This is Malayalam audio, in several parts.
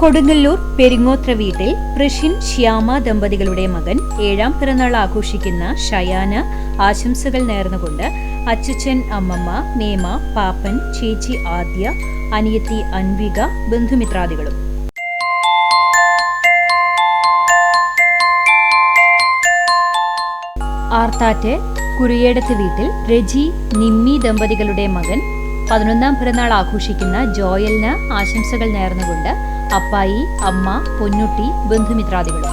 കൊടുങ്ങല്ലൂർ പെരിങ്ങോത്ര വീട്ടിൽ പ്രഷിൻ ശ്യാമ ദമ്പതികളുടെ മകൻ 7ാം പിറന്നാൾ ആഘോഷിക്കുന്ന ഷയാന് ആശംസകൾ നേർന്നുകൊണ്ട് അച്ചുച്ചൻ, അമ്മമ്മ, മേമ, പാപ്പൻ, ചേച്ചി ആദ്യ, അനിയത്തി അൻവിക, ബന്ധുമിത്രാദികളും. ആർത്താറ്റ് കുറിയേടത്ത് വീട്ടിൽ രജി, നിമ്മി ദമ്പതികളുടെ മകൻ 11ാം പിറന്നാൾ ആഘോഷിക്കുന്ന ജോയലിന് ആശംസകൾ നേർന്നുകൊണ്ട് അപ്പായി, അമ്മ, പൊന്നുട്ടി, ബന്ധുമിത്രാദികളും.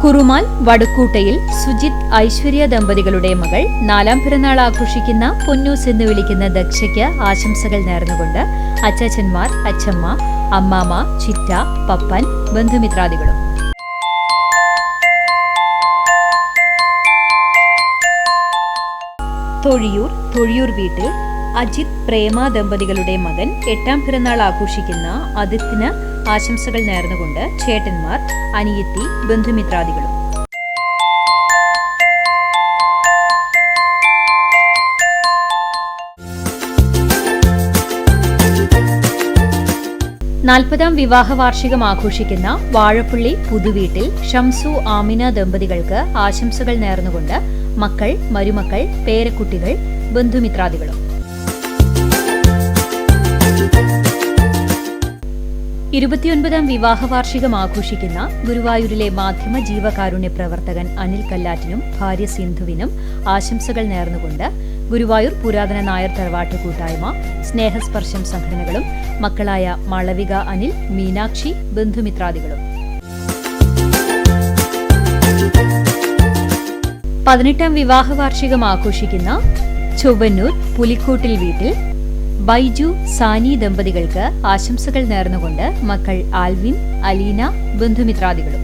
കുറുമാൽ വടുക്കൂട്ടയിൽ സുജിത്, ഐശ്വര്യ ദമ്പതികളുടെ മകൾ 4ാം പിറന്നാൾ ആഘോഷിക്കുന്ന പൊന്നൂസ് എന്ന് വിളിക്കുന്ന ദക്ഷയ്ക്ക് ആശംസകൾ നേർന്നുകൊണ്ട് അച്ചാച്ചന്മാർ, അച്ചമ്മ, അമ്മാമ, ചിറ്റ, പപ്പൻ, ബന്ധുമിത്രാദികളും. തൊഴിയൂർ വീട്ടിൽ അജിത്, പ്രേമ ദമ്പതികളുടെ മകൻ 8ാം പിറന്നാൾ ആഘോഷിക്കുന്ന അദിത്തിന് ആശംസകൾ നേർന്നുകൊണ്ട് ചേട്ടന്മാർ, അനിയത്തി, ബന്ധുമിത്രാദികളും. നാൽപ്പതാം വിവാഹ വാർഷികം ആഘോഷിക്കുന്ന വാഴപ്പള്ളി പുതുവീട്ടിൽ ഷംസു, ആമിന ദമ്പതികൾക്ക് ആശംസകൾ നേർന്നുകൊണ്ട് മക്കൾ, മരുമക്കൾ, പേരക്കുട്ടികൾ, ബന്ധുമിത്രാദികളും. 29ാം വിവാഹ വാർഷികം ആഘോഷിക്കുന്ന ഗുരുവായൂരിലെ മാധ്യമ ജീവകാരുണ്യ പ്രവർത്തകൻ അനിൽ കല്ലാറ്റിനും ഭാര്യ സിന്ധുവിനും ആശംസകൾ നേർന്നുകൊണ്ട് ഗുരുവായൂർ പുരാതന നായർ തറവാട്ട് കൂട്ടായ്മ, സ്നേഹസ്പർശം സംഘടനകളും മക്കളായ മളവിക, അനിൽ, മീനാക്ഷി, ബന്ധുമിത്രാദികളും. 18ാം വിവാഹ വാർഷികം ആഘോഷിക്കുന്ന ചൊവ്വന്നൂർ പുലിക്കോട്ടിൽ വീട്ടിൽ ബൈജു, സാനി ദമ്പതികൾക്ക് ആശംസകൾ നേർന്നുകൊണ്ട് മക്കൾ ആൽവിൻ, അലീന, ബന്ധുമിത്രാദികളും.